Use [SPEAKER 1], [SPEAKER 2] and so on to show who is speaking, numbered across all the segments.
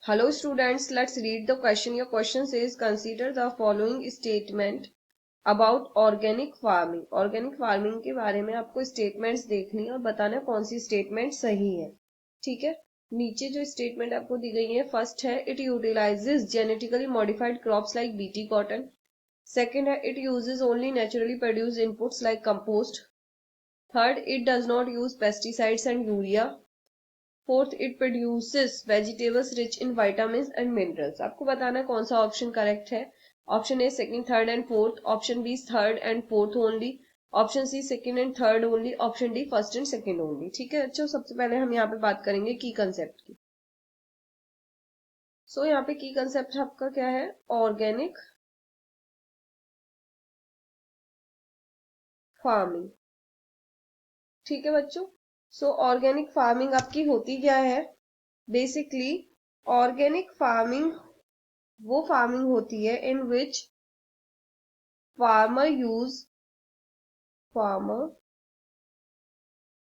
[SPEAKER 1] Hello students, let's read the question. Your question says consider the following statement about organic farming. Organic farming के बारे में आपको statements देखनी है और बताना कौन सी स्टेटमेंट सही है. ठीक है, नीचे जो स्टेटमेंट आपको दी गई है, फर्स्ट है it utilises genetically modified crops like BT cotton. Second है it uses only naturally produced inputs like compost. Third, it does not use pesticides and urea. Fourth, it produces vegetables rich in vitamins and minerals. आपको बताना है कौन सा option correct है. Option A second, third and fourth. Option B third and fourth only. Option C second and third only. Option D first and second only. ठीक है अच्छा, सबसे पहले हम यहाँ पे बात करेंगे की कंसेप्ट की. सो यहाँ पे की कंसेप्ट आपका क्या है, ऑर्गेनिक फार्मिंग. ठीक है बच्चों, सो ऑर्गेनिक फार्मिंग आपकी होती क्या है. बेसिकली ऑर्गेनिक फार्मिंग वो फार्मिंग होती है इन विच farmer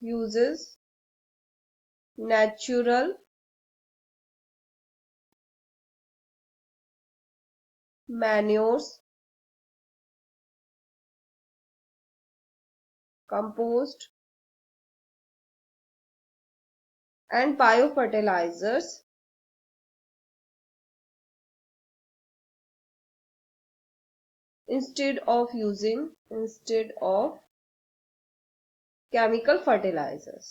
[SPEAKER 1] uses natural manures, compost and biofertilizers instead of chemical fertilizers.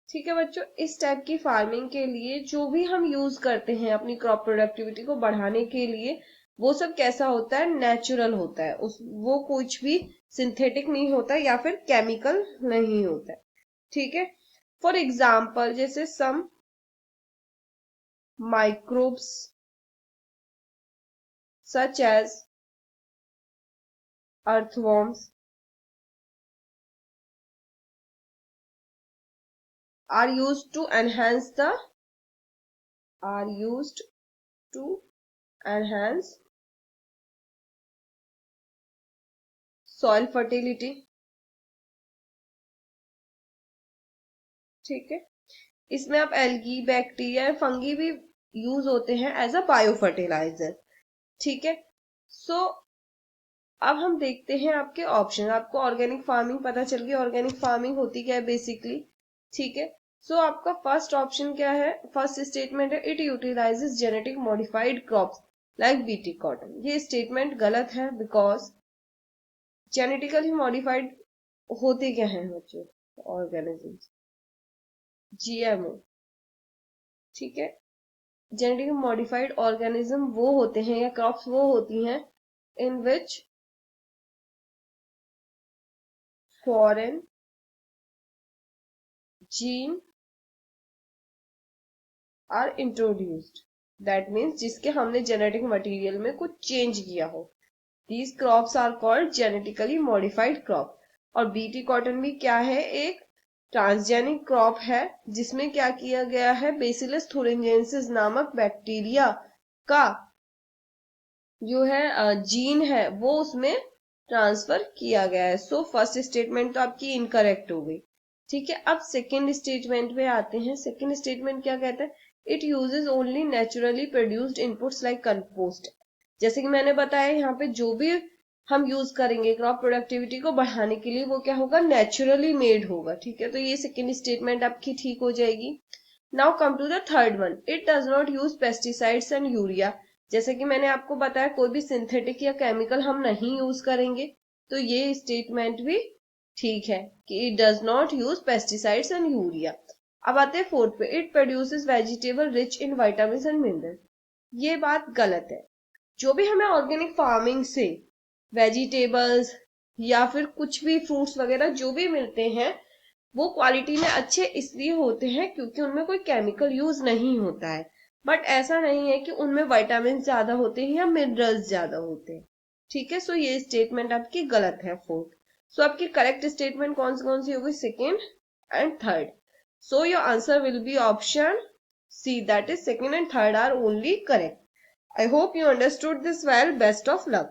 [SPEAKER 1] ठीक है बच्चों, इस टाइप की फार्मिंग के लिए जो भी हम यूज करते हैं अपनी क्रॉप प्रोडक्टिविटी को बढ़ाने के लिए, वो सब कैसा होता है, नेचुरल होता है. वो कुछ भी सिंथेटिक नहीं होता या फिर केमिकल नहीं होता है. ठीक है, फॉर एग्जाम्पल जैसे सम microbes such as earthworms are used to enhance soil fertility. ठीक है, इसमें आप एल्गी, बैक्टीरिया, फंगी भी यूज होते हैं एज अ बायो फर्टिलाइजर. ठीक है, सो अब हम देखते हैं आपके ऑप्शन. आपको ऑर्गेनिक फार्मिंग पता चल गई, ऑर्गेनिक फार्मिंग होती क्या है बेसिकली. ठीक है, सो आपका फर्स्ट ऑप्शन क्या है, फर्स्ट स्टेटमेंट है it utilises genetic modified crops like BT cotton. ये स्टेटमेंट गलत है बिकॉज जेनेटिकली मॉडिफाइड होते क्या है बच्चों, ऑर्गेनिजम्स, जीएमओ. ठीक है, जेनेटिकली मॉडिफाइड ऑर्गेनिज्म वो होते हैं या क्रॉप्स वो होती हैं in which foreign gene are introduced. That means जिसके हमने जेनेटिक मटेरियल में कुछ चेंज किया हो. These crops are called genetically modified crop. और बीटी कॉटन भी क्या है, एक ट्रांसजेनिक क्रॉप है जिसमें क्या किया गया है, बेसिलस थुरिंजेंसिस नामक बैक्टीरिया का जो है जीन है वो उसमें ट्रांसफर किया गया है. सो फर्स्ट स्टेटमेंट तो आपकी इनकरेक्ट हो गई. ठीक है, अब सेकेंड स्टेटमेंट पे आते हैं. सेकेंड स्टेटमेंट क्या कहता है, it uses only naturally produced inputs like compost. जैसे कि मैंने बताया यहाँ पे जो भी हम यूज करेंगे क्रॉप प्रोडक्टिविटी को बढ़ाने के लिए वो क्या होगा, नेचुरली मेड होगा. ठीक है, तो ये सेकेंड स्टेटमेंट आपकी ठीक हो जाएगी. Now come to the third one, it does not use pesticides and urea. जैसे कि मैंने आपको बताया कोई भी सिंथेटिक या केमिकल हम नहीं यूज करेंगे, तो ये स्टेटमेंट भी ठीक है कि it does not use pesticides and urea. अब आते हैं फोर्थ पे, it produces vegetable rich in vitamin and mineral. ये बात गलत है. जो भी हमें ऑर्गेनिक फार्मिंग से वेजिटेबल्स या फिर कुछ भी फ्रूट्स वगैरह जो भी मिलते हैं वो क्वालिटी में अच्छे इसलिए होते हैं क्योंकि उनमें कोई केमिकल यूज नहीं होता है. बट ऐसा नहीं है कि उनमें विटामिन ज्यादा होते हैं या मिनरल्स ज्यादा होते हैं. ठीक है, सो ये स्टेटमेंट आपकी गलत है फोर्थ. सो आपकी करेक्ट स्टेटमेंट कौन सी होगी, second and third. So your answer will be option C, that is second and third are only correct. I hope you understood this well. Best of luck.